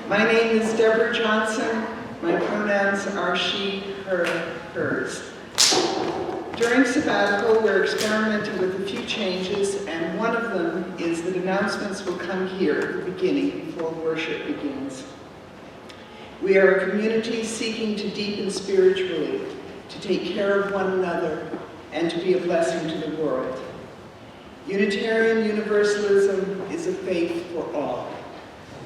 My name is Deborah Johnson. My pronouns are she, her, hers. During sabbatical, we're experimenting with a few changes, and one of them is that announcements will come here at the beginning before worship begins. We are a community seeking to deepen spiritually, to take care of one another, and to be a blessing to the world. Unitarian Universalism is a faith for all.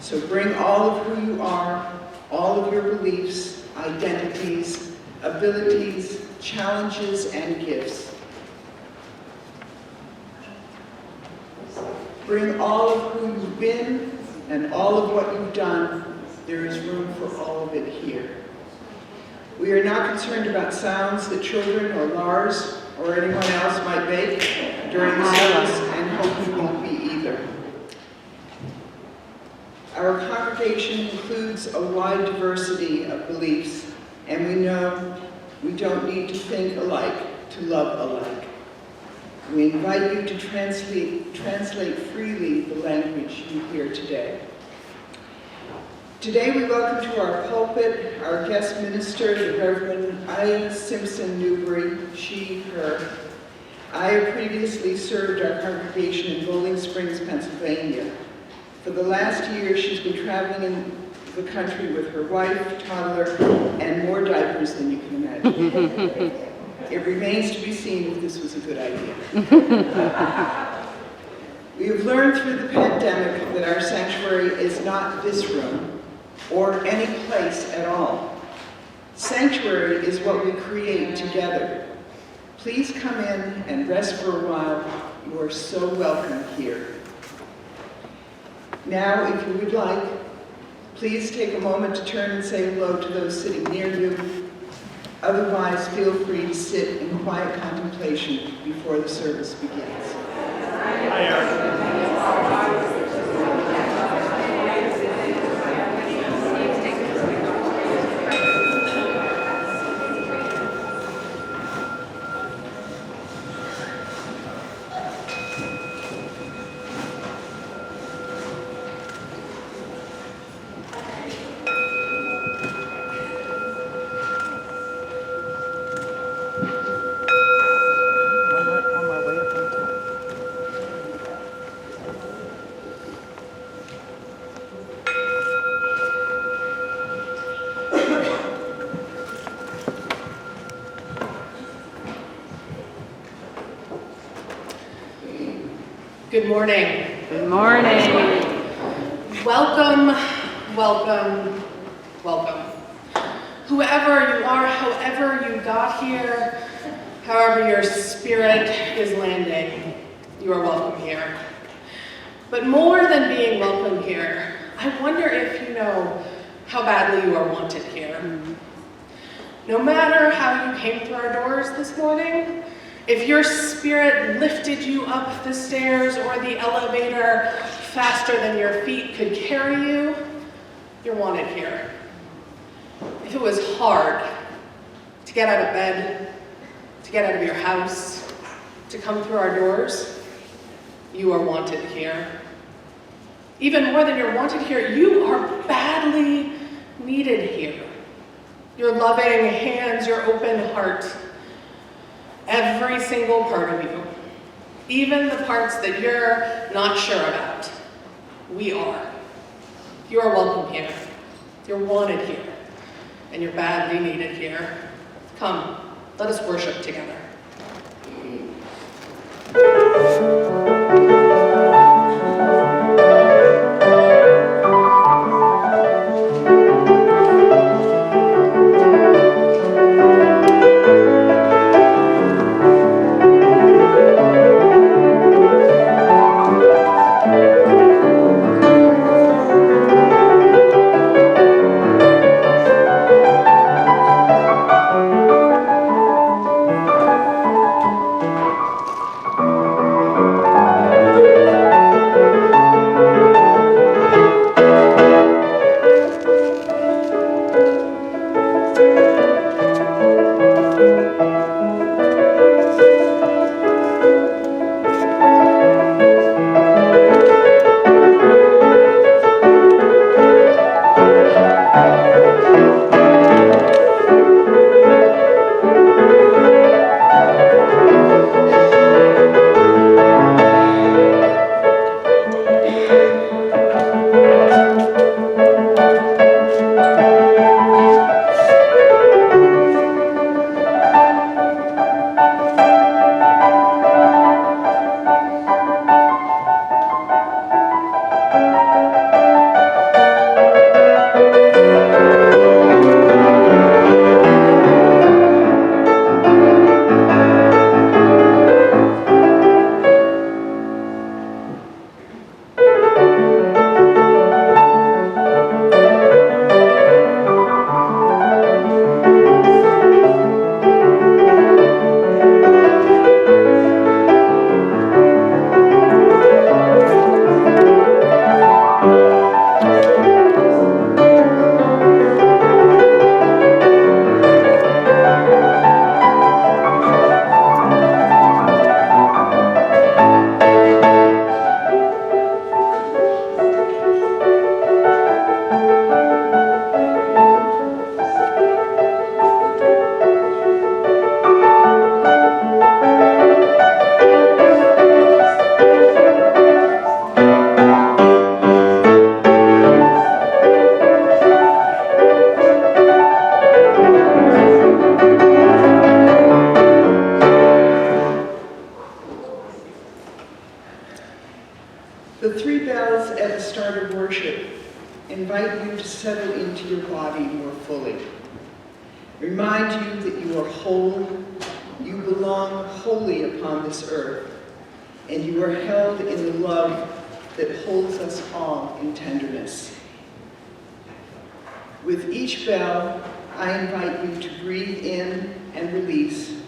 So bring all of who you are, all of your beliefs, identities, abilities, challenges, and gifts. Bring all of who you've been and all of what you've done. There is room for all of it here. We are not concerned about sounds that children or Lars or anyone else might make during the service, and hope you won't be either. Our congregation includes a wide diversity of beliefs, and we know we don't need to think alike to love alike. We invite you to translate freely the language you hear today. Today we welcome to our pulpit our guest minister, the Reverend Aija Simpson-Newbury, she, her. Aija previously served our congregation in Bowling Springs, Pennsylvania. For the last year, she's been traveling in the country with her wife, toddler, and more diapers than you can imagine. It remains to be seen if this was a good idea. We have learned through the pandemic that our sanctuary is not this room or any place at all. Sanctuary is what we create together. Please come in and rest for a while. You are so welcome here. Now, if you would like, please take a moment to turn and say hello to those sitting near you. Otherwise, feel free to sit in quiet contemplation before the service begins. Good morning. Good morning. Welcome, welcome, welcome. Whoever you are, however you got here, however your spirit is landing, you are welcome here. But more than being welcome here, I wonder if you know how badly you are wanted here. No matter how you came through our doors this morning, if your spirit lifted you up the stairs or the elevator faster than your feet could carry you, you're wanted here. If it was hard to get out of bed, to get out of your house, to come through our doors, you are wanted here. Even more than you're wanted here, you are badly needed here. Your loving hands, your open heart, every single part of you, even the parts that you're not sure about, we are. You are welcome here. You're wanted here. And you're badly needed here. Come, let us worship together. settle into your body more fully. Remind you that you are whole, you belong wholly upon this earth, and you are held in the love that holds us all in tenderness. With each bell, I invite you to breathe in and release,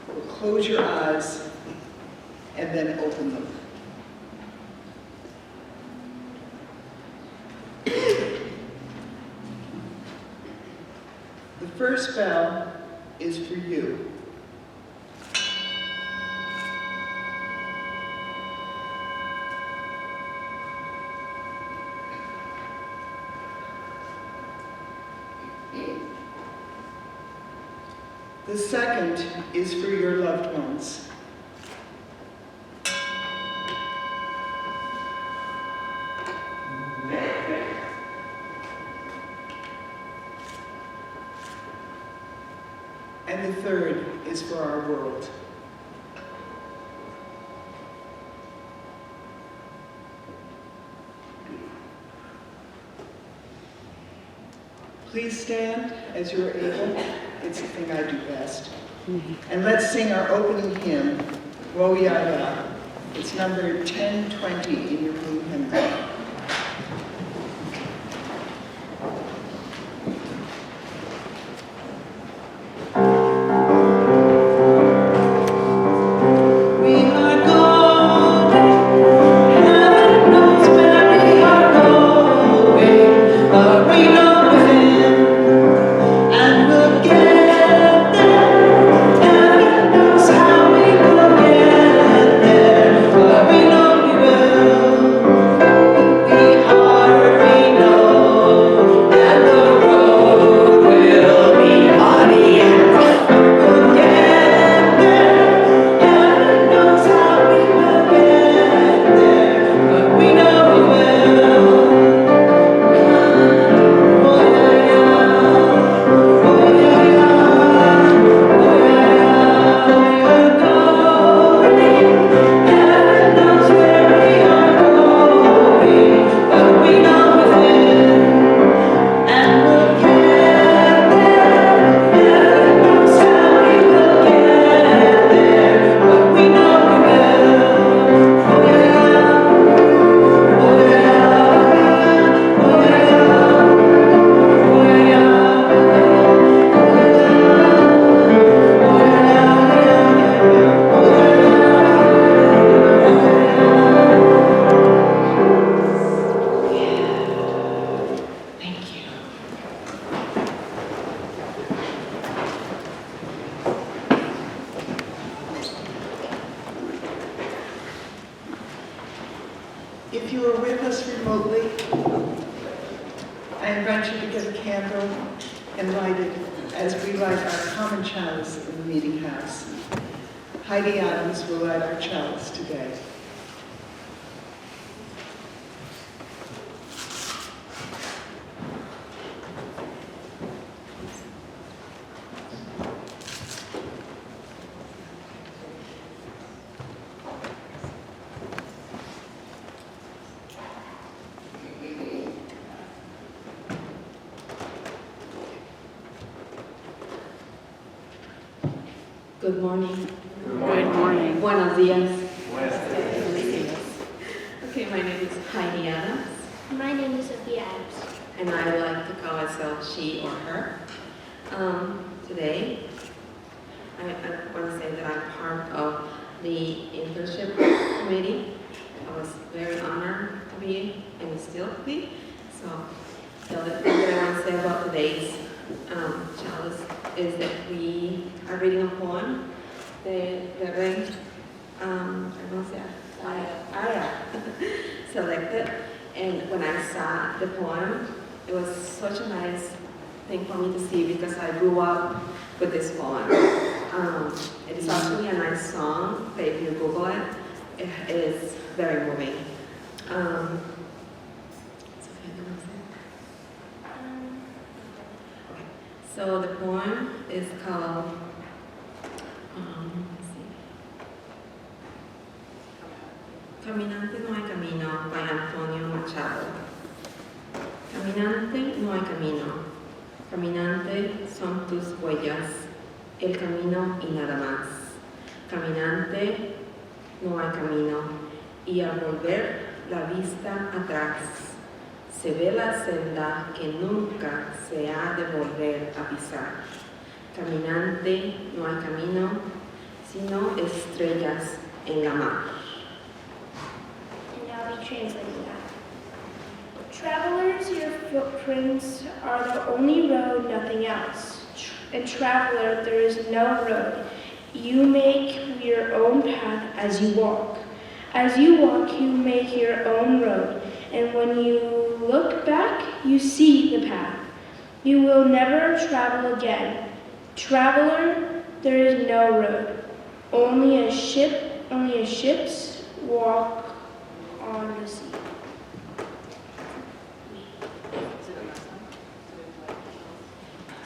or close your eyes and then open them. The first bell is for you. The second is for your loved ones. And the third is for our world. Please stand as you are able. It's the thing I do best. And let's sing our opening hymn, Wo Ya Ya. It's number 1020 in your blue hymn book. If you are with us remotely, I invite you to get a candle and light it as we light our common chalice in the meeting house. Haydee Adams will light our chalice today. Good morning. Good morning. Buenos días. Buenos días. Okay, my name is Haydee Adams, My name is Sophia Adams. and I like to call myself she or her. Today, I want to say that I'm part of the internship committee. I was very honored to be and still be. So, the other thing that I want to say about today's chalice is that we are reading a poem that Ray, Aija selected. And when I saw the poem, it was such a nice thing for me to see because I grew up with this poem. It is actually a nice song, but if you Google it, it is very moving. So the poem is called, let's see, Caminante no hay camino by Antonio Machado. Caminante no hay camino. Caminante son tus huellas, el camino y nada más. Caminante no hay camino, y al volver la vista atrás, se ve la senda que nunca se ha de volver a pisar. Caminante no hay camino, sino estrellas en la mar. And I'll be translating that. Travelers, your footprints are the only road, nothing else. A traveler, there is no road. You make your own path as you walk. As you walk, you make your own road. And when you look back, you see the path. You will never travel again. Traveler, there is no road. Only ships walk on the sea.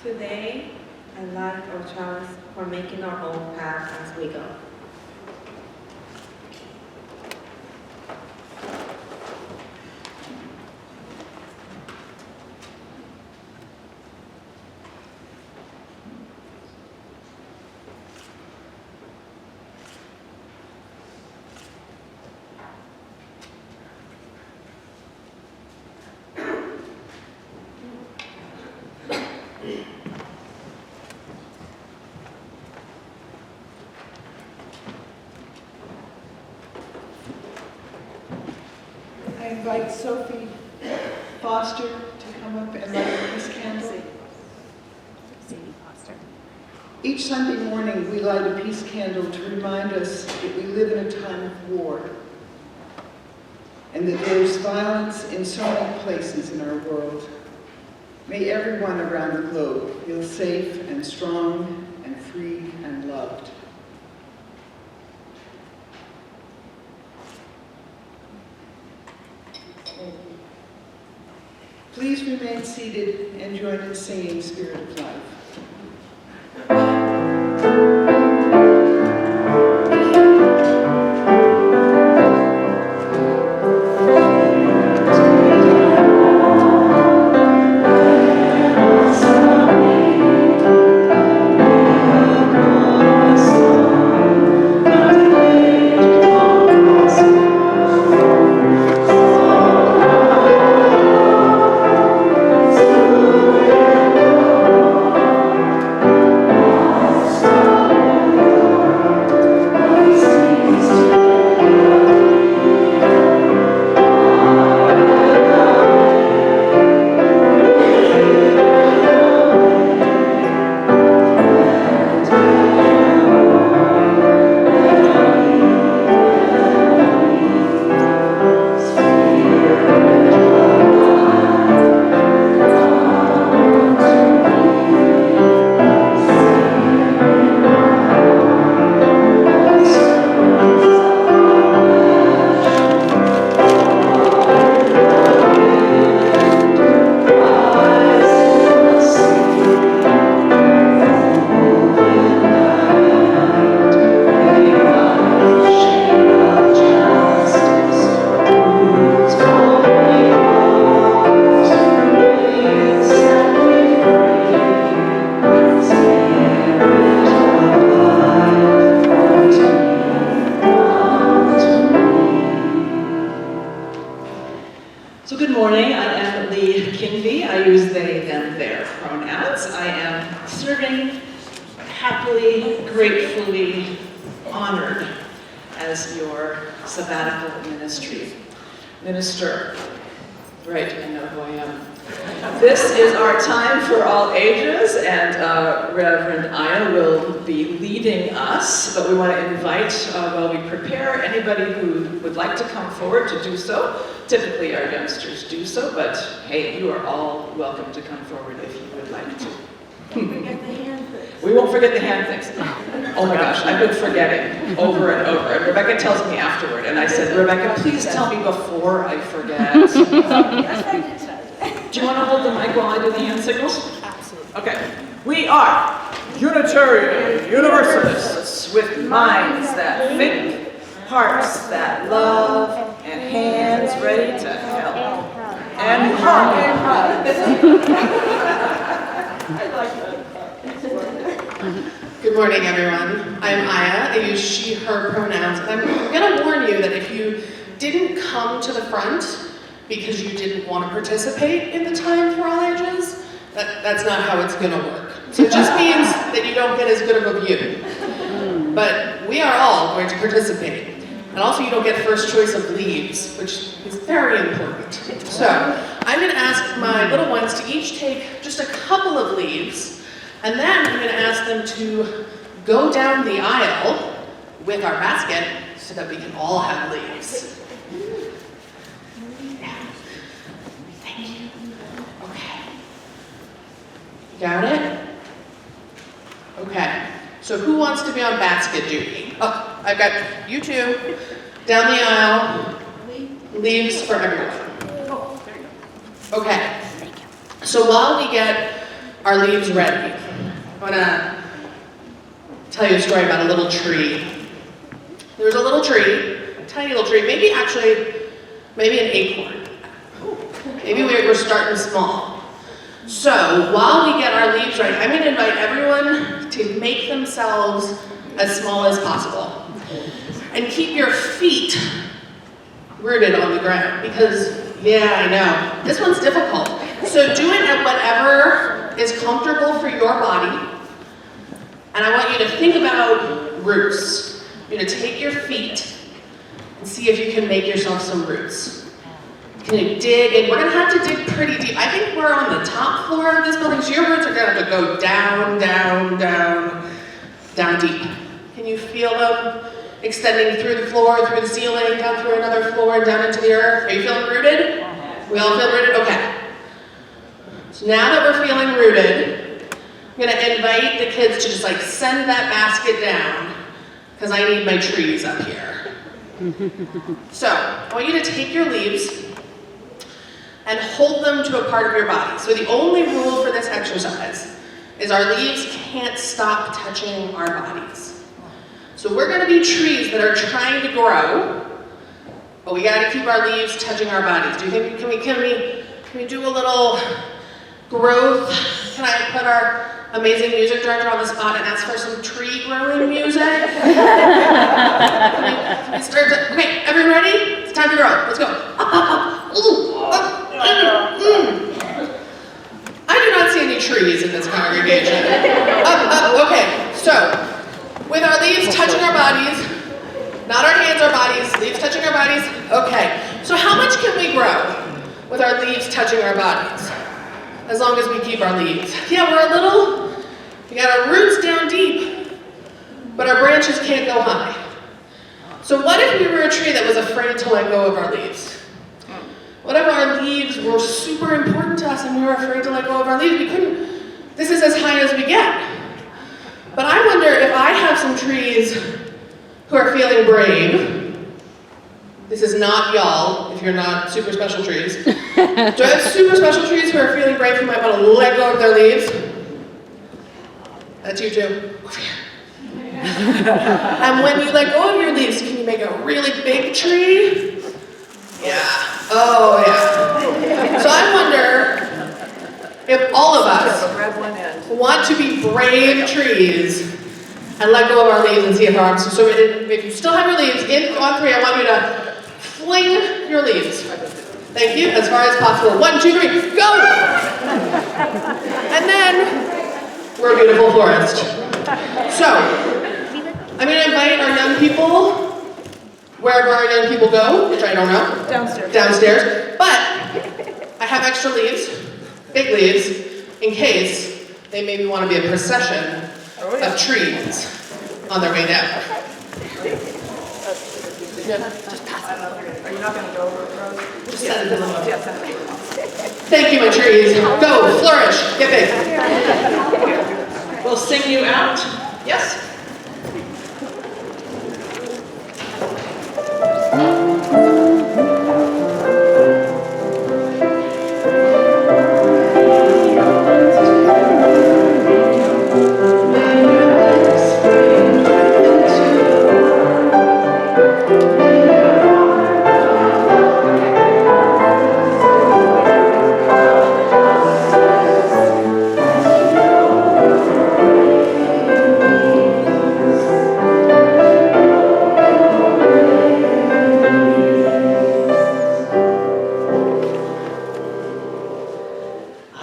Today, I like our chalice for making our own path as we go. I invite Sophie Foster to come up and light a peace candle. Each Sunday morning, we light a peace candle to remind us that we live in a time of war and that there's violence in so many places in our world. May everyone around the globe feel safe and strong and free and loved. Please remain seated and join in singing Spirit of Life. So good morning, I am Li Kynvi. I use they, them, their pronouns. I am serving happily, gratefully, honored as your sabbatical minister. Right, I know who I am. This is our time for all ages, and Reverend Aija will be leading us, but we want to invite, while we prepare, anybody who would like to come forward to do so. Typically our youngsters do so, but hey, you are all welcome to come forward if you would like to. We won't forget the hand things. Oh my gosh, I've been forgetting over and over. And Rebecca tells me afterward, and I said, Rebecca, please tell me before I forget. Do you want to hold the mic while I do the hand signals? Absolutely. Okay. We are Unitarian Universalists with minds that think, hearts that love, and hands ready to help. And hug. Good morning, everyone. I'm Aija. I use she, her pronouns. And I'm going to warn you that if you didn't come to the front because you didn't want to participate in the Time for All Ages, that's not how it's going to work. So it just means that you don't get as good of a view. But we are all going to participate. And also you don't get first choice of leaves, which is very important. So I'm going to ask my little ones to each take just a couple of leaves, and then I'm going to ask them to go down the aisle with our basket so that we can all have leaves. Thank you. Okay. Got it? Okay. So who wants to be on basket duty? Oh, I've got you two down the aisle. Leaves for everyone. Okay. So while we get our leaves ready, I want to tell you a story about a little tree. There was a little tree, a tiny little tree, maybe an acorn. Maybe we're starting small. So while we get our leaves ready, I'm going to invite everyone to make themselves as small as possible. And keep your feet rooted on the ground, because, yeah, I know, this one's difficult. So do it at whatever is comfortable for your body. And I want you to think about roots. You're going to take your feet and see if you can make yourself some roots. Can you dig? And we're going to have to dig pretty deep. I think we're on the top floor of this building, so your roots are going to have to go down, down, down, down deep. Can you feel them extending through the floor, through the ceiling, down through another floor, and down into the earth? Are you feeling rooted? We all feel rooted? Okay. So now that we're feeling rooted, I'm going to invite the kids to just send that basket down, because I need my trees up here. So I want you to take your leaves and hold them to a part of your body. So the only rule for this exercise is our leaves can't stop touching our bodies. So we're going to be trees that are trying to grow, but we got to keep our leaves touching our bodies. Do you think can we do a little growth? Can I put our amazing music director on the spot and ask for some tree growing music? Can we start to, okay, everyone ready? It's time to grow. Let's go. I do not see any trees in this congregation. Okay, so with our leaves touching our bodies, not our hands, our bodies, leaves touching our bodies. Okay, so how much can we grow with our leaves touching our bodies? As long as we keep our leaves. Yeah, we got our roots down deep, but our branches can't go high. So what if we were a tree that was afraid to let go of our leaves? What if our leaves were super important to us and we were afraid to let go of our leaves? This is as high as we get. But I wonder if I have some trees who are feeling brave. This is not y'all, if you're not super special trees. Do I have super special trees who are feeling brave who might want to let go of their leaves? That's you too. Over here. And when you let go of your leaves, can you make a really big tree? Yeah. Oh, yeah. So I wonder if all of us want to be brave trees and let go of our leaves and see if our arms. So if you still have your leaves, on three, I want you to fling your leaves. Thank you. As far as possible. 1, 2, 3, go! And then we're a beautiful forest. So I'm going to invite our young people, wherever our young people go, which I don't know. Downstairs. But I have extra leaves, big leaves, in case they maybe want to be a procession of trees on their way down. Just pass it. Are you not going to go over the road? Just send it to them. Yes, Thank you, my trees. Go, flourish, get big. We'll sing you out. Yes?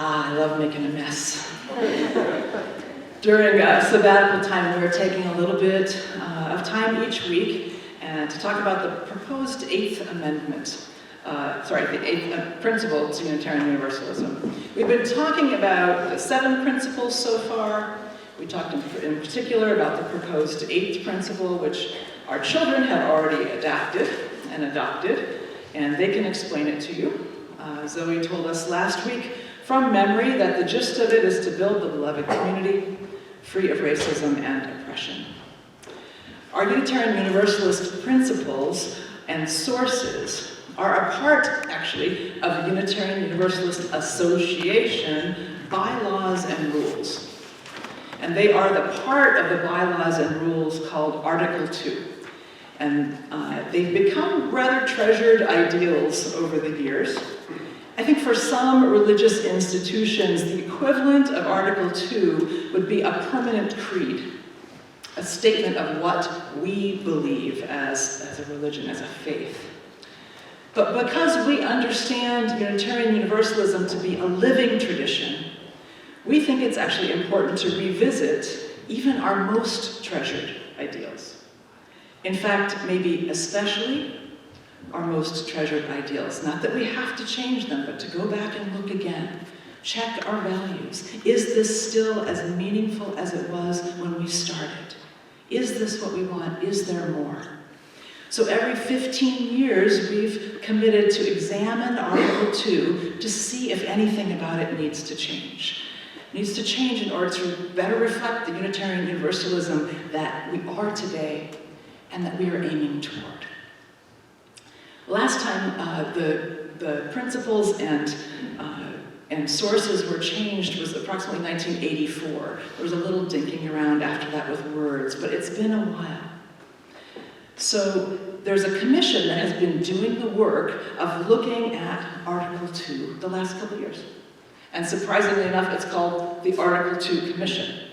I love making a mess. During sabbatical time, we're taking a little bit of time each week to talk about the proposed Eighth Amendment. The eighth principle to Unitarian Universalism. We've been talking about the 7 principles so far. We talked in particular about the proposed 8th principle, which our children have already adapted and adopted, and they can explain it to you. Zoe told us last week from memory that the gist of it is to build the beloved community free of racism and oppression. Our Unitarian Universalist principles and sources are a part, actually, of the Unitarian Universalist Association bylaws and rules. And they are the part of the bylaws and rules called Article 2. And they've become rather treasured ideals over the years. I think for some religious institutions, the equivalent of Article 2 would be a permanent creed, a statement of what we believe as a religion, as a faith. But because we understand Unitarian Universalism to be a living tradition, we think it's actually important to revisit even our most treasured ideals. In fact, maybe especially our most treasured ideals. Not that we have to change them, but to go back and look again. Check our values. Is this still as meaningful as it was when we started? Is this what we want? Is there more? So every 15 years, we've committed to examine Article 2 to see if anything about it needs to change. It needs to change in order to better reflect the Unitarian Universalism that we are today and that we are aiming toward. Last time, the principles and sources were changed was approximately 1984. There was a little dinking around after that with words, but it's been a while. So there's a commission that has been doing the work of looking at Article 2 the last couple of years. And surprisingly enough, it's called the Article 2 Commission.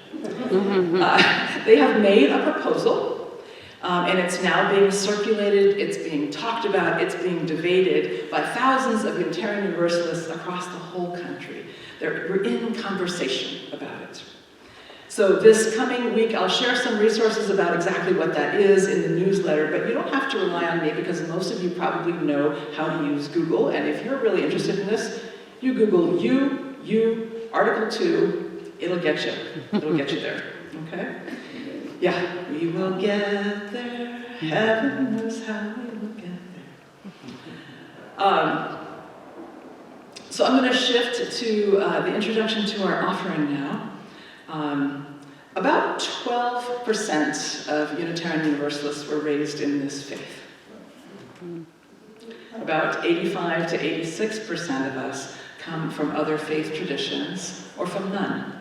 They have made a proposal, and it's now being circulated, it's being talked about, it's being debated by thousands of Unitarian Universalists across the whole country. We're in conversation about it. So this coming week, I'll share some resources about exactly what that is in the newsletter, but you don't have to rely on me because most of you probably know how to use Google, and if you're really interested in this, you Google Article 2, it'll get you. It'll get you there, okay? Yeah, we will get there, heaven knows how we will get there. So I'm going to shift to the introduction to our offering now. About 12% of Unitarian Universalists were raised in this faith. About 85 to 86% of us come from other faith traditions or from none.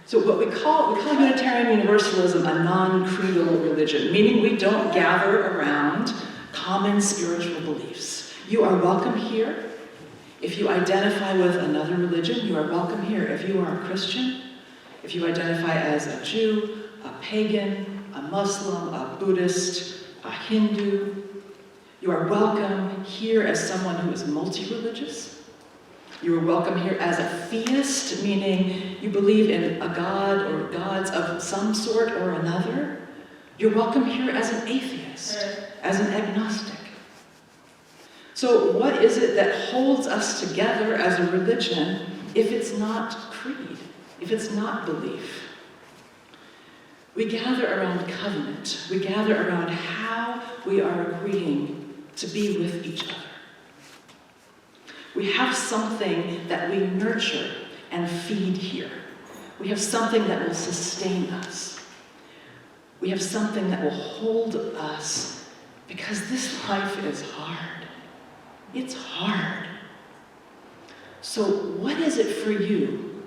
So what we call Unitarian Universalism a non-creedal religion, meaning we don't gather around common spiritual beliefs. You are welcome here. If you identify with another religion, you are welcome here. If you are a Christian, if you identify as a Jew, a pagan, a Muslim, a Buddhist, a Hindu, you are welcome here as someone who is multi-religious. You are welcome here as a theist, meaning you believe in a god or gods of some sort or another. You're welcome here as an atheist, as an agnostic. So what is it that holds us together as a religion if it's not creed, if it's not belief? We gather around covenant. We gather around how we are agreeing to be with each other. We have something that we nurture and feed here. We have something that will sustain us. We have something that will hold us because this life is hard. It's hard. So what is it for you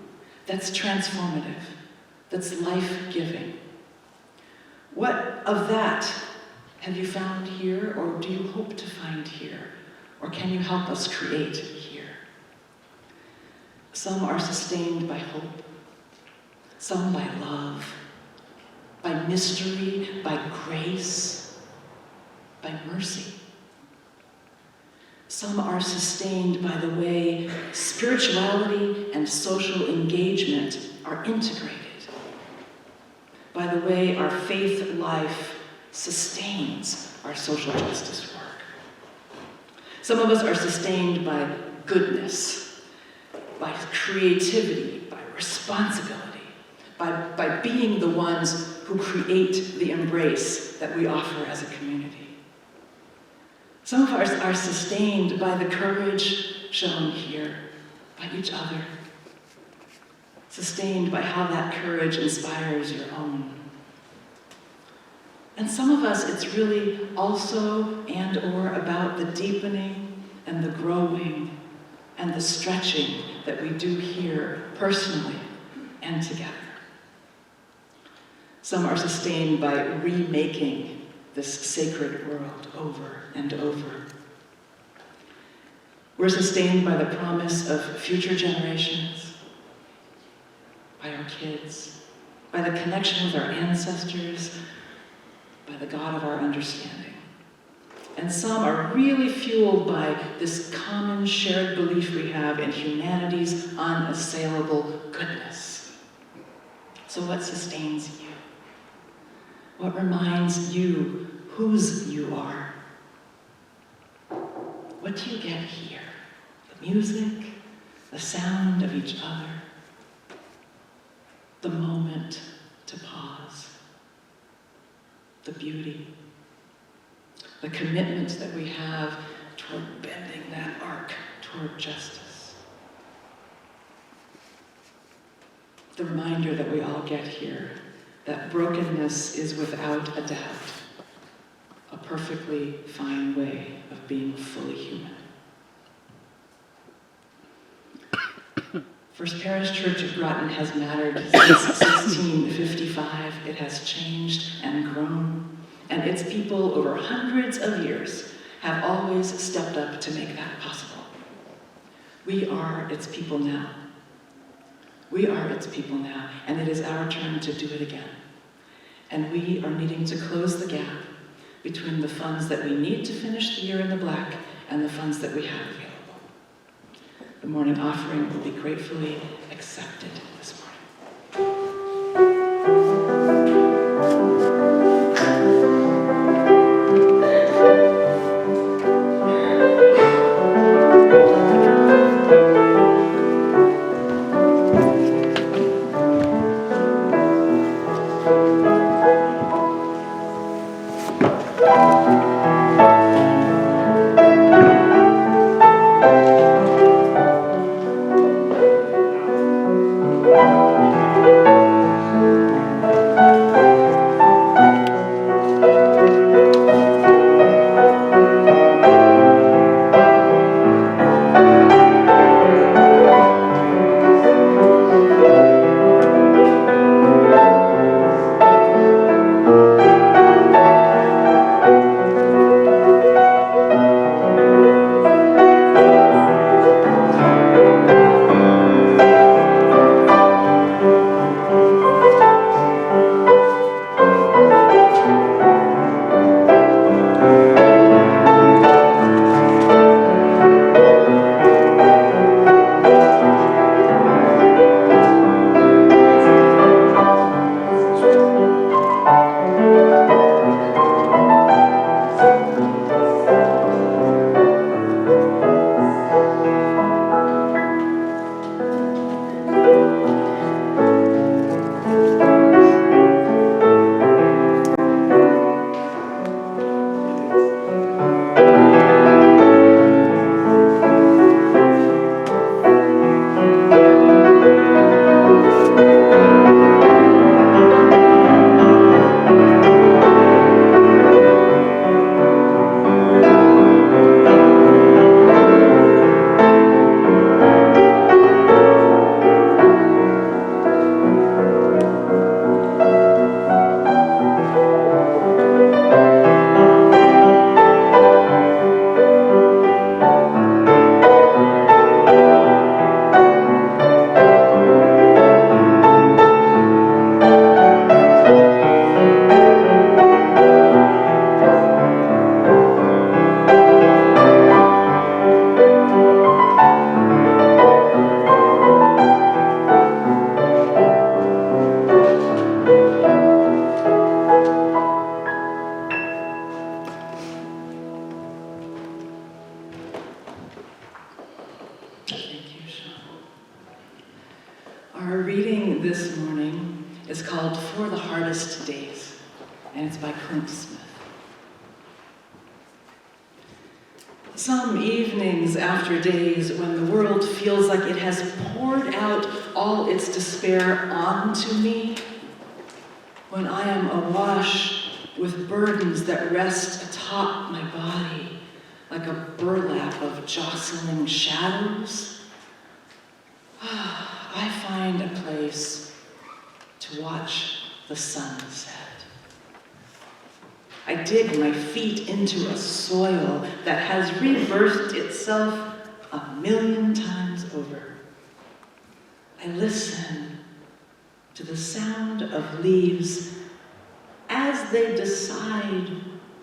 that's transformative, that's life-giving? What of that have you found here, or do you hope to find here? Or can you help us create here? Some are sustained by hope, some by love, by mystery, by grace, by mercy. Some are sustained by the way spirituality and social engagement are integrated, by the way our faith life sustains our social justice work. Some of us are sustained by goodness, by creativity, by responsibility, by being the ones who create the embrace that we offer as a community. Some of us are sustained by the courage shown here, by each other, sustained by how that courage inspires your own. And some of us, it's really also and or about the deepening and the growing and the stretching that we do here personally and together. Some are sustained by remaking this sacred world over and over. We're sustained by the promise of future generations, by our kids, by the connection with our ancestors, by the God of our understanding. And some are really fueled by this common shared belief we have in humanity's unassailable goodness. So what sustains you? What reminds you whose you are? What do you get here? The music, the sound of each other, the moment to pause, the beauty, the commitment that we have toward bending that arc toward justice. The reminder that we all get here, that brokenness is without a doubt a perfectly fine way of being fully human. First Parish Church of Groton has mattered since 1655. It has changed and grown, and its people over hundreds of years have always stepped up to make that possible. We are its people now. We are its people now, and it is our turn to do it again. And we are needing to close the gap between the funds that we need to finish the year in the black and the funds that we have available. The morning offering will be gratefully accepted this morning. Thank you. Our reading this morning is called For the Hardest Days, and it's by Clint Smith. Some evenings after days when the world feels like it has poured out all its despair onto me, when I am awash with burdens that rest atop my body like a burlap of jostling shadows, I find a place to watch the sun set. I dig my feet into a soil that has rebirthed itself 1,000,000 times over. I listen to the sound of leaves as they decide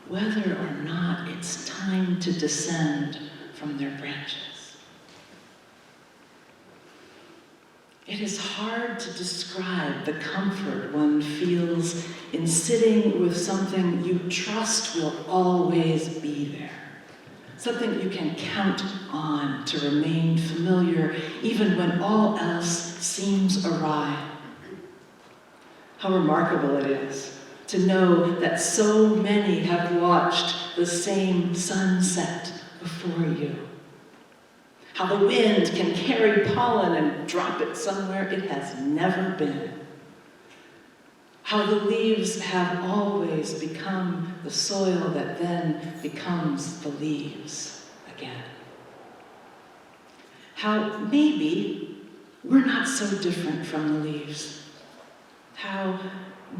whether or not it's time to descend from their branches. It is hard to describe the comfort one feels in sitting with something you trust will always be there, something you can count on to remain familiar even when all else seems awry. How remarkable it is to know that so many have watched the same sunset before you. How the wind can carry pollen and drop it somewhere it has never been. How the leaves have always become the soil that then becomes the leaves again. How maybe we're not so different from the leaves. How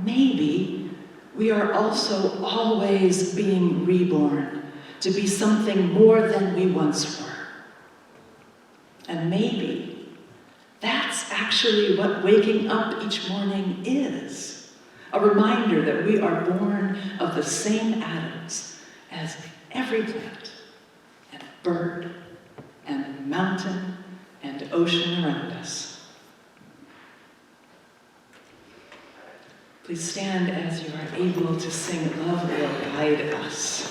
maybe we are also always being reborn to be something more than we once were. And maybe that's actually what waking up each morning is. A reminder that we are born of the same atoms as every plant and bird and mountain and ocean around us. Please stand as you are able to sing Love Will Guide Us.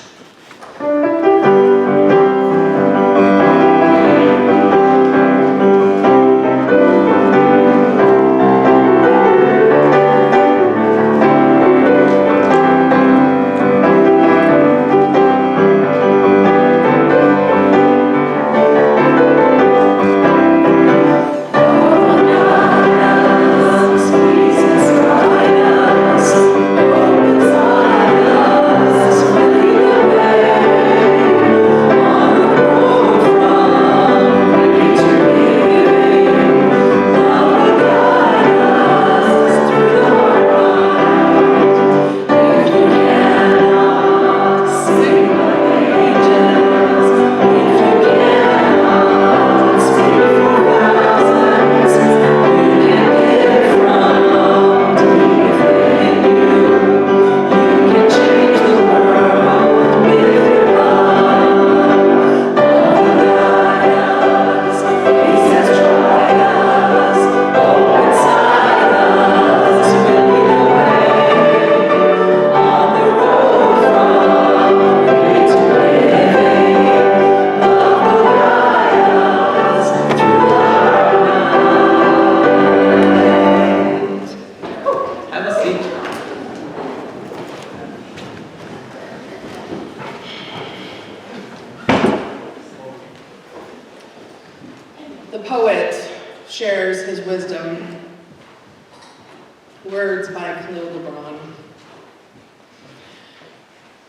The poet shares his wisdom. Words by Khalil Gibran.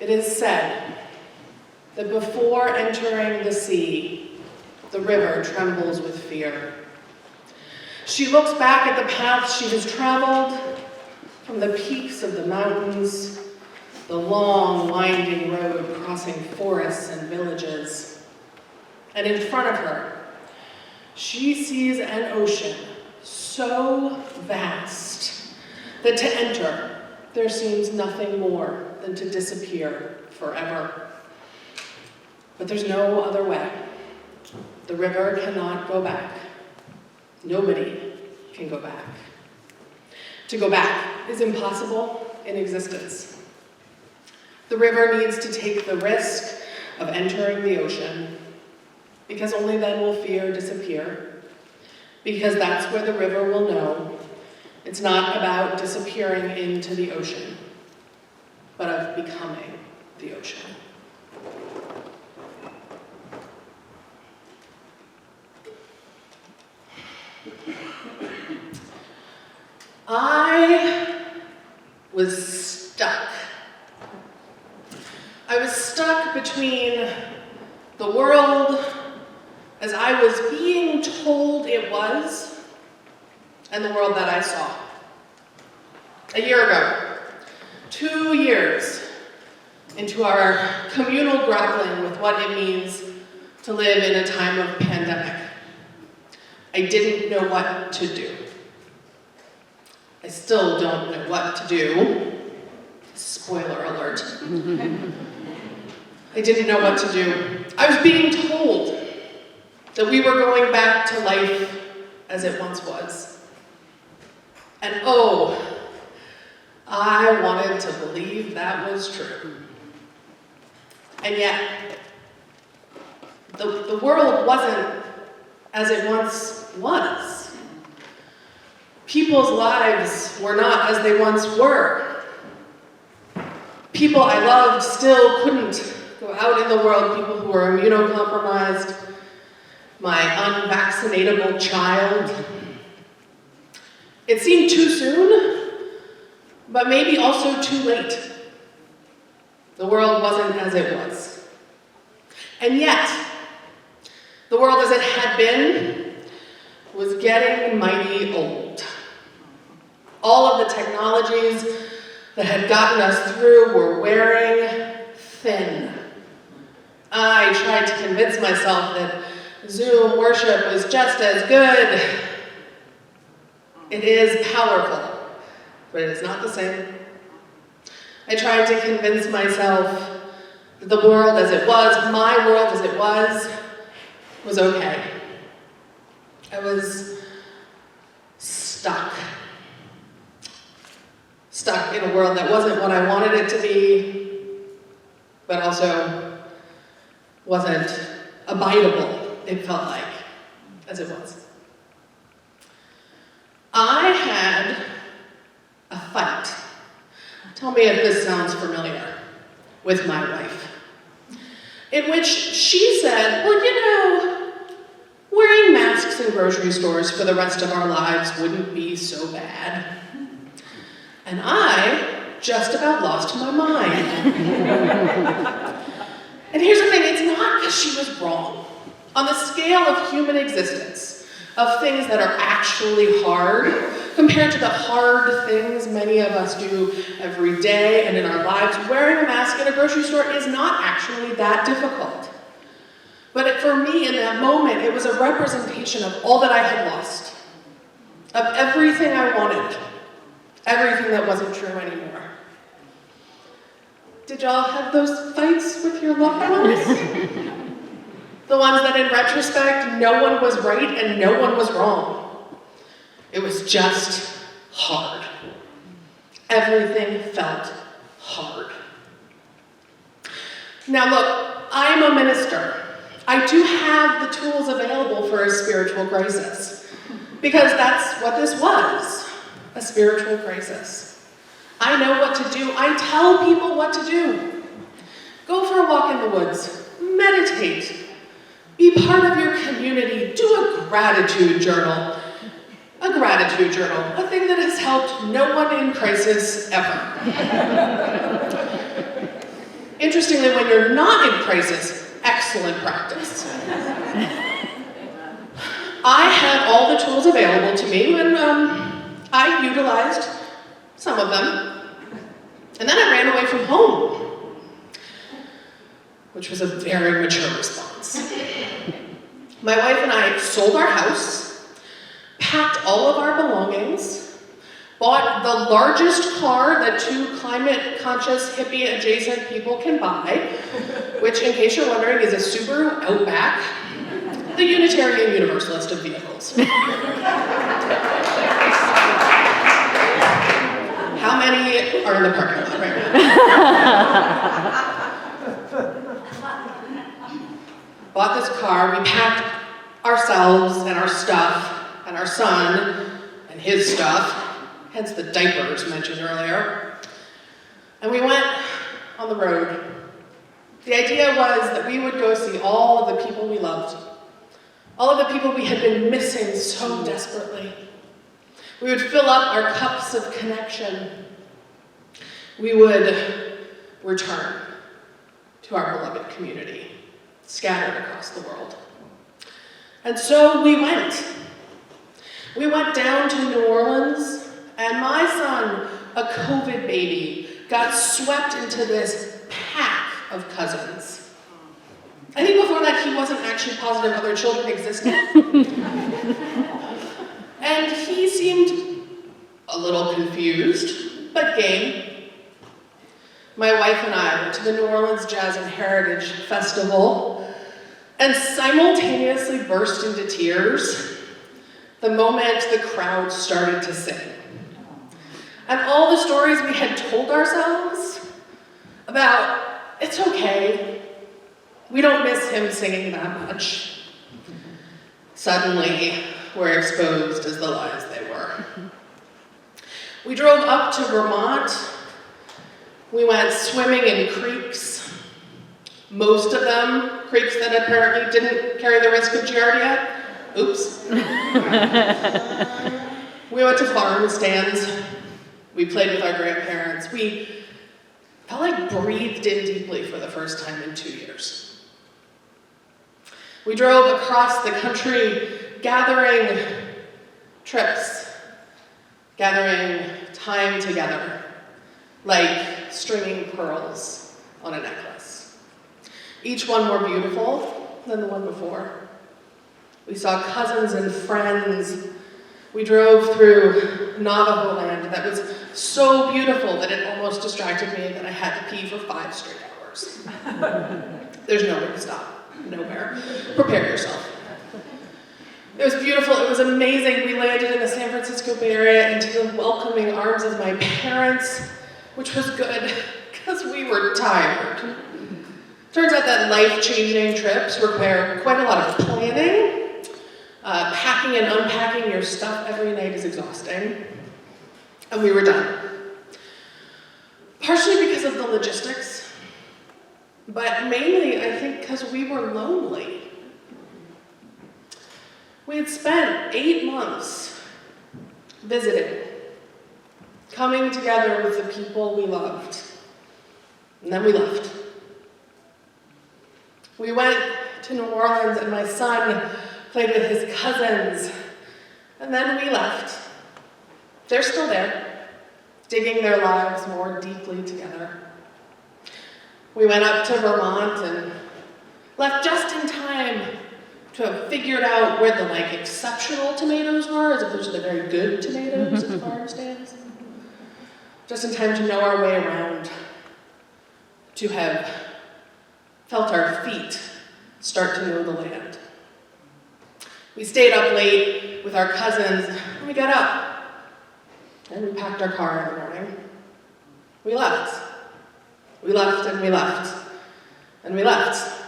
It is said that before entering the sea, the river trembles with fear. She looks back at the paths she has traveled, from the peaks of the mountains, the long, winding road crossing forests and villages. And in front of her, she sees an ocean so vast that to enter, there seems nothing more than to disappear forever. But there's no other way. The river cannot go back. Nobody can go back. To go back is impossible in existence. The river needs to take the risk of entering the ocean, because only then will fear disappear, because that's where the river will know it's not about disappearing into the ocean, but of becoming the ocean. I was stuck. I was stuck between the world as I was being told it was and the world that I saw. A year ago, 2 years into our communal grappling with what it means to live in a time of pandemic, I didn't know what to do. I still don't know what to do. Spoiler alert. I didn't know what to do. I was being told that we were going back to life as it once was. And oh, I wanted to believe that was true. And yet, the world wasn't as it once was. People's lives were not as they once were. People I loved still couldn't go out in the world, people who were immunocompromised, my unvaccinatable child. It seemed too soon, but maybe also too late. The world wasn't as it was. And yet, the world as it had been was getting mighty old. All of the technologies that had gotten us through were wearing thin. I tried to convince myself that Zoom worship was just as good. It is powerful, but it is not the same. I tried to convince myself that the world as it was, my world as it was okay. I was stuck. Stuck in a world that wasn't what I wanted it to be, but also wasn't abidable, it felt like, as it was. I had a fight. Tell me if this sounds familiar, with my wife, in which she said, well, you know, wearing masks in grocery stores for the rest of our lives wouldn't be so bad. And I just about lost my mind. And here's the thing, it's not because she was wrong. On the scale of human existence, of things that are actually hard, compared to the hard things many of us do every day and in our lives, wearing a mask in a grocery store is not actually that difficult. But for me, in that moment, it was a representation of all that I had lost, of everything I wanted, everything that wasn't true anymore. Did y'all have those fights with your loved ones? The ones that in retrospect, no one was right and no one was wrong. It was just hard. Everything felt hard. Now look, I'm a minister. I do have the tools available for a spiritual crisis, because that's what this was, a spiritual crisis. I know what to do. I tell people what to do. Go for a walk in the woods. Meditate. Be part of your community. Do a gratitude journal. A gratitude journal, a thing that has helped no one in crisis ever. Interestingly, when you're not in crisis, excellent practice. I had all the tools available to me, and I utilized some of them. And then I ran away from home, which was a very mature response. My wife and I sold our house, packed all of our belongings, bought the largest car that two climate-conscious, hippie-adjacent people can buy, which, in case you're wondering, is a Subaru Outback, the Unitarian Universalist of vehicles. How many are in the parking lot right now? Bought this car, we packed ourselves and our stuff, and and our son and his stuff, hence the diapers mentioned earlier. And we went on the road. The idea was that we would go see all of the people we loved, all of the people we had been missing so desperately. We would fill up our cups of connection. We would return to our beloved community, scattered across the world. And so we went. We went down to New Orleans, and my son, a COVID baby, got swept into this pack of cousins. I think before that he wasn't actually positive other children existed. And he seemed a little confused, but game. My wife and I went to the New Orleans Jazz and Heritage Festival and simultaneously burst into tears the moment the crowd started to sing. And all the stories we had told ourselves about, it's okay, we don't miss him singing that much, suddenly were exposed as the lies they were. We drove up to Vermont. We went swimming in creeks, most of them creeks that apparently didn't carry the risk of Giardia. Oops. We went to farm stands. We played with our grandparents. We felt like breathed in deeply for the first time in 2 years. We drove across the country gathering trips, gathering time together, like stringing pearls on a necklace. Each one more beautiful than the one before. We saw cousins and friends. We drove through Navajo land that was so beautiful that it almost distracted me that I had to pee for 5 straight hours. There's nowhere to stop, nowhere. Prepare yourself. It was beautiful, it was amazing. We landed in the San Francisco Bay Area into the welcoming arms of my parents, which was good, because we were tired. Turns out that life-changing trips require quite a lot of planning. Packing and unpacking your stuff every night is exhausting. And we were done. Partially because of the logistics, but mainly, I think, because we were lonely. We had spent 8 months visiting, coming together with the people we loved, and then we left. We went to New Orleans, and my son played with his cousins, and then we left. They're still there, digging their lives more deeply together. We went up to Vermont and left just in time to have figured out where the exceptional tomatoes were, as opposed to the very good tomatoes at the farm stands. Just in time to know our way around, to have felt our feet start to know the land. We stayed up late with our cousins, and we got up, and we packed our car in the morning. We left. We left, and we left, and we left.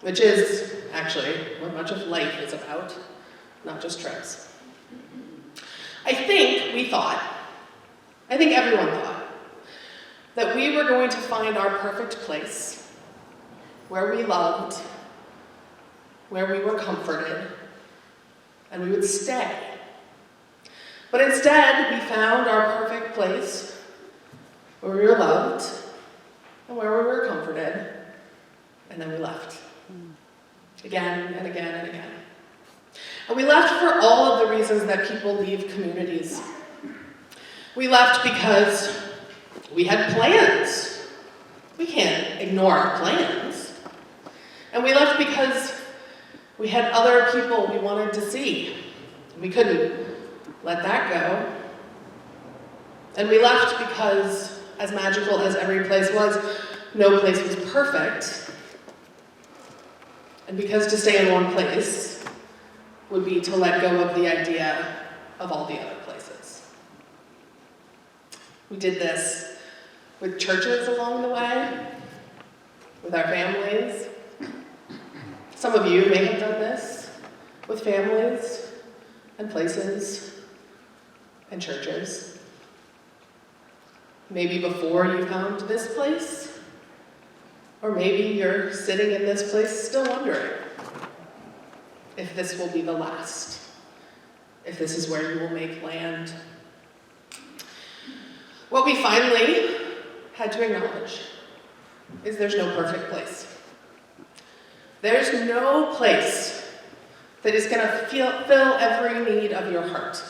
Which is actually what much of life is about, not just trips. I think everyone thought, that we were going to find our perfect place, where we loved, where we were comforted, and we would stay. But instead, we found our perfect place, where we were loved, and where we were comforted, and then we left. Again and again and again. And we left for all of the reasons that people leave communities. We left because we had plans. We can't ignore our plans. And we left because we had other people we wanted to see. We couldn't let that go. And we left because, as magical as every place was, no place was perfect. And because to stay in one place would be to let go of the idea of all the other places. We did this with churches along the way, with our families. Some of you may have done this with families and places and churches. Maybe before you found this place, or maybe you're sitting in this place still wondering if this will be the last, if this is where you will make land. What we finally had to acknowledge is there's no perfect place. There's no place that is going to fill every need of your heart.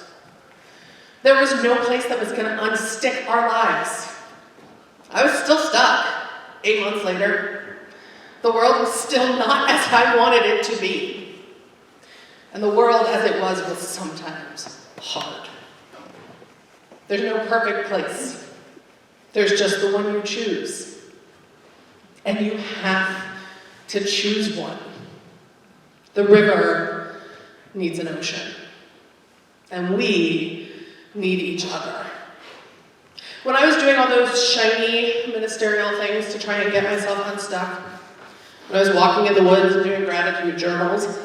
There was no place that was going to unstick our lives. I was still stuck 8 months later. The world was still not as I wanted it to be. And the world as it was sometimes hard. There's no perfect place. There's just the one you choose. And you have to choose one. The river needs an ocean. And we need each other. When I was doing all those shiny ministerial things to try and get myself unstuck, when I was walking in the woods and doing gratitude journals,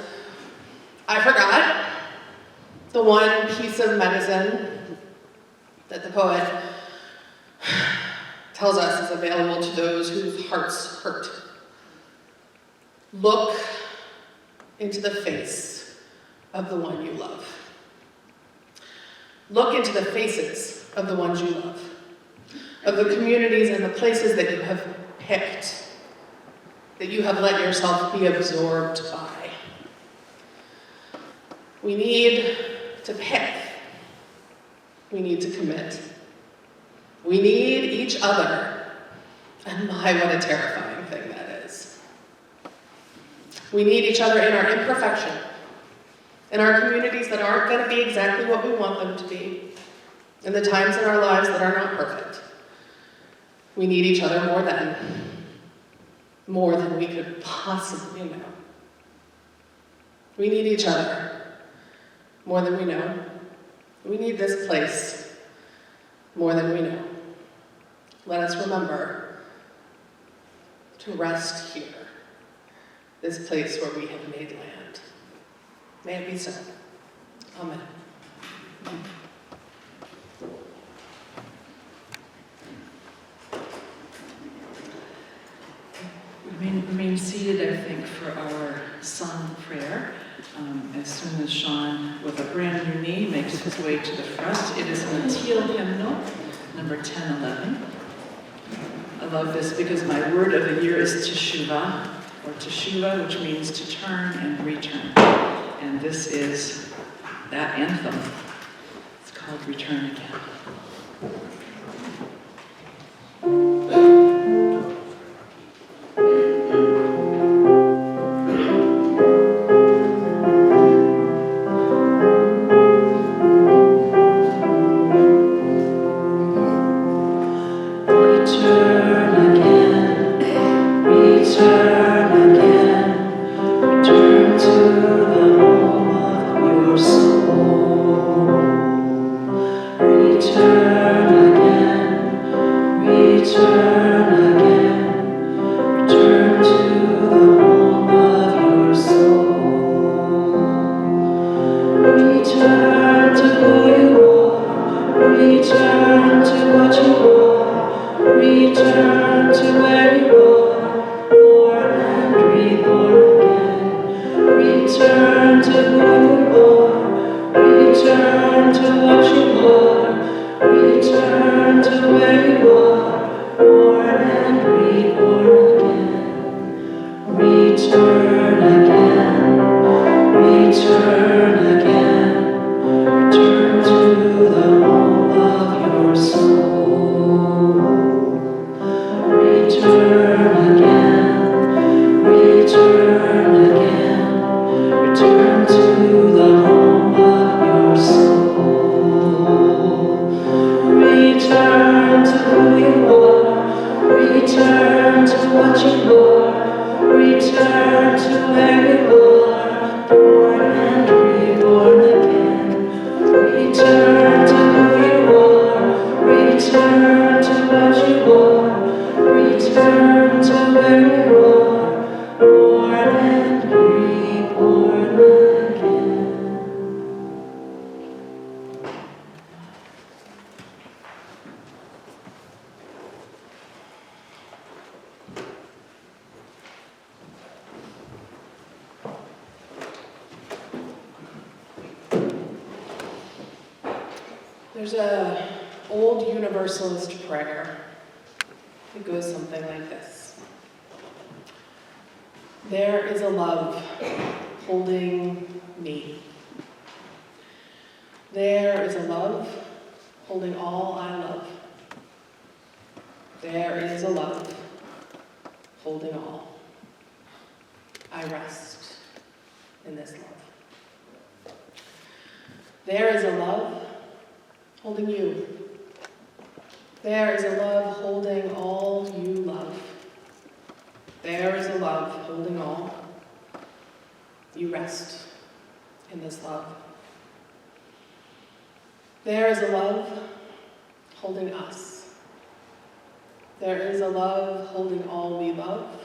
I forgot the one piece of medicine that the poet tells us is available to those whose hearts hurt. Look into the face of the one you love. Look into the faces of the ones you love, of the communities and the places that you have picked, that you have let yourself be absorbed by. We need to pick. We need to commit. We need each other. And my, what a terrifying thing that is. We need each other in our imperfection, in our communities that aren't going to be exactly what we want them to be, in the times in our lives that are not perfect. We need each other more than we could possibly know. We need each other more than we know. We need this place more than we know. Let us remember to rest here, this place where we have made land. May it be so. Amen. Remain seated, I think, for our song prayer. As soon as Shawn, with a brand new knee, makes his way to the front, it is an Teal hymnal, number 1011. I love this because my word of the year is teshuvah, or teshuva, which means to turn and return. And this is that anthem. It's called Return Again. Return to There's an old Universalist prayer. It goes something like this. There is a love holding me. There is a love holding all I love. There is a love holding all. I rest in this love. There is a love holding you. There is a love holding all you love. There is a love holding all. You rest in this love. There is a love holding us. There is a love holding all we love.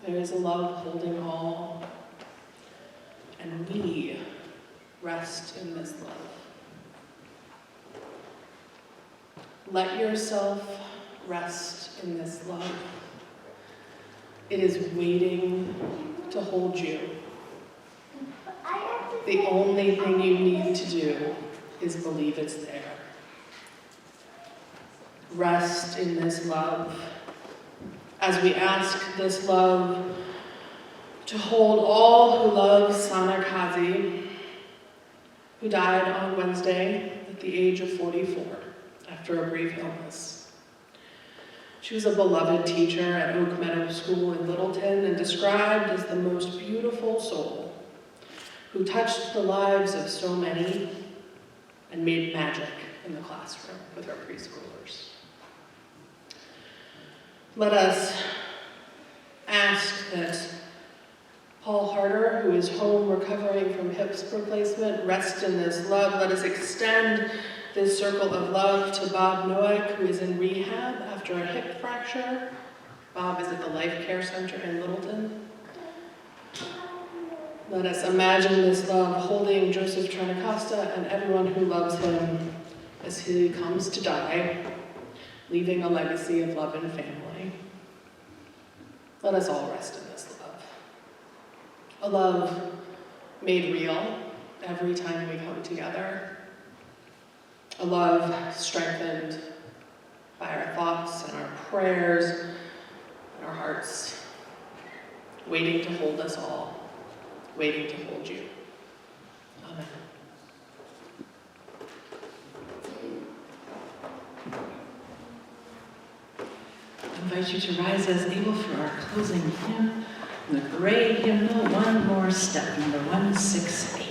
There is a love holding all, and we rest in this love. Let yourself rest in this love. It is waiting to hold you. The only thing you need to do is believe it's there. Rest in this love as we ask this love to hold all who love Sanakazi, who died on Wednesday at the age of 44 after a brief illness. She was a beloved teacher at Oak Meadow School in Littleton and described as the most beautiful soul who touched the lives of so many and made magic in the classroom with her preschoolers. Let us ask that Paul Harder, who is home recovering from hip replacement, rest in this love. Let us extend this circle of love to Bob Noack, who is in rehab after a hip fracture. Bob is at the Life Care Center in Littleton. Let us imagine this love holding Joseph Trinacosta and everyone who loves him as he comes to die, leaving a legacy of love and family. Let us all rest in this love. A love made real every time we come together. A love strengthened by our thoughts and our prayers and our hearts, waiting to hold us all, waiting to hold you. Amen. I invite you to rise as able for our closing hymn, the great hymnal, One More Step, number 168.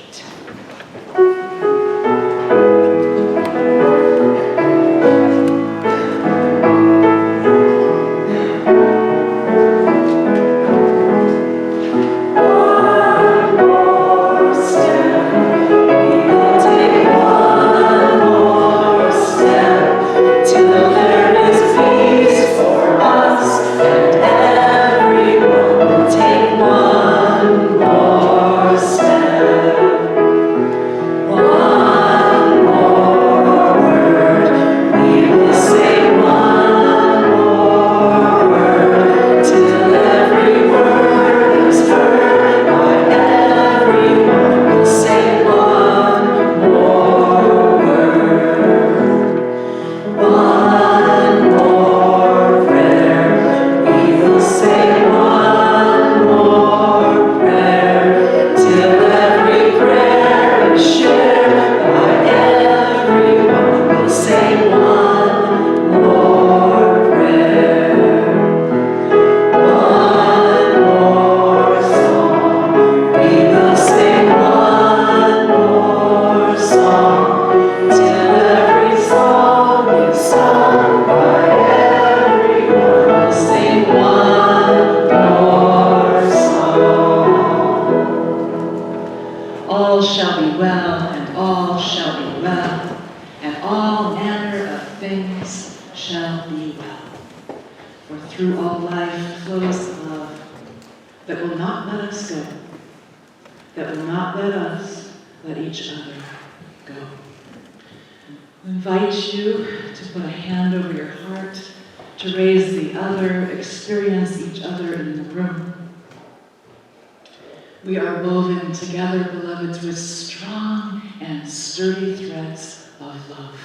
and sturdy threads of love.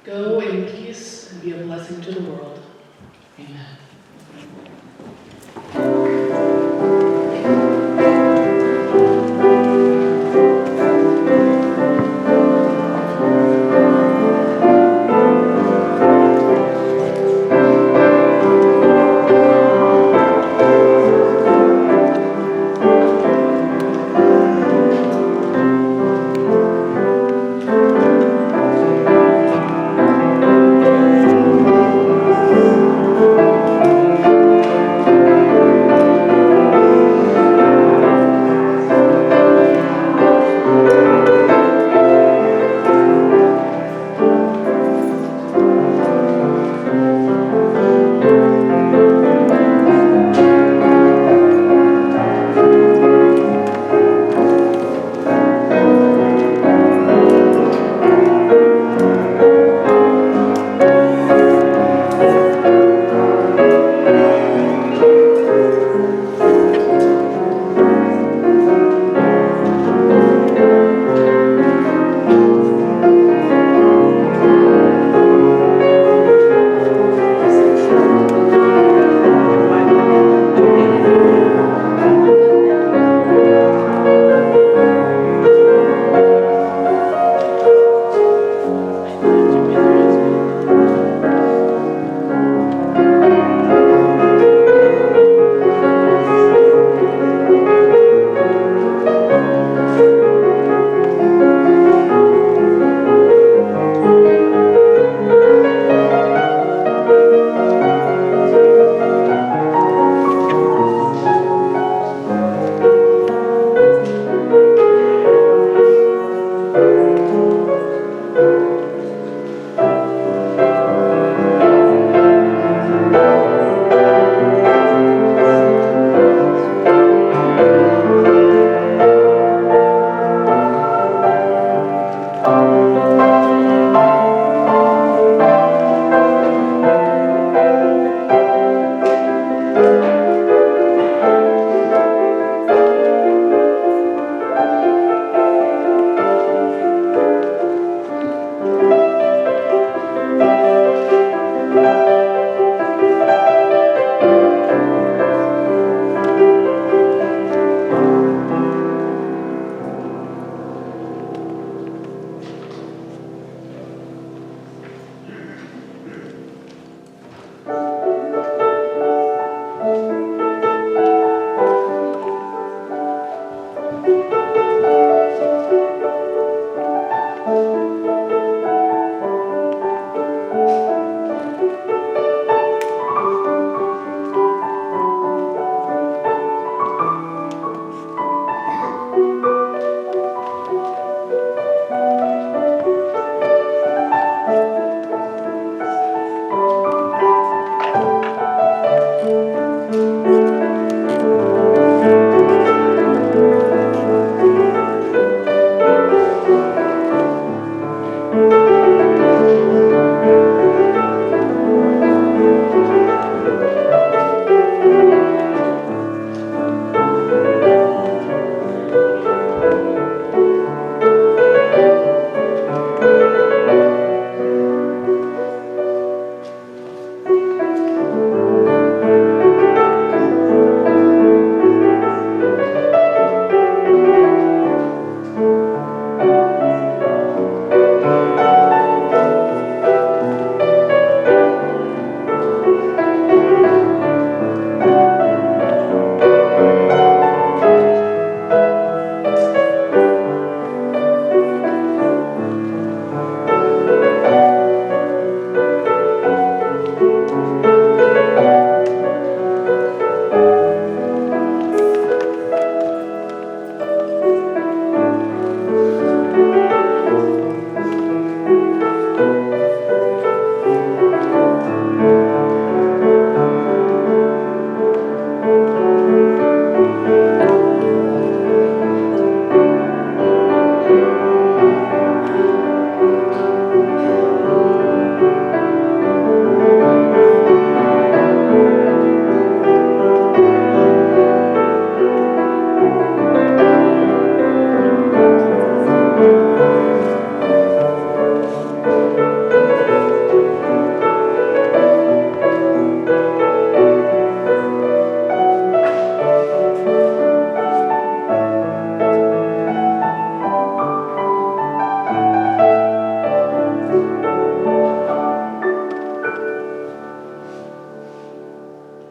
Go in peace and be a blessing to the world. Amen.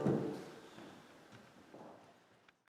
Amen.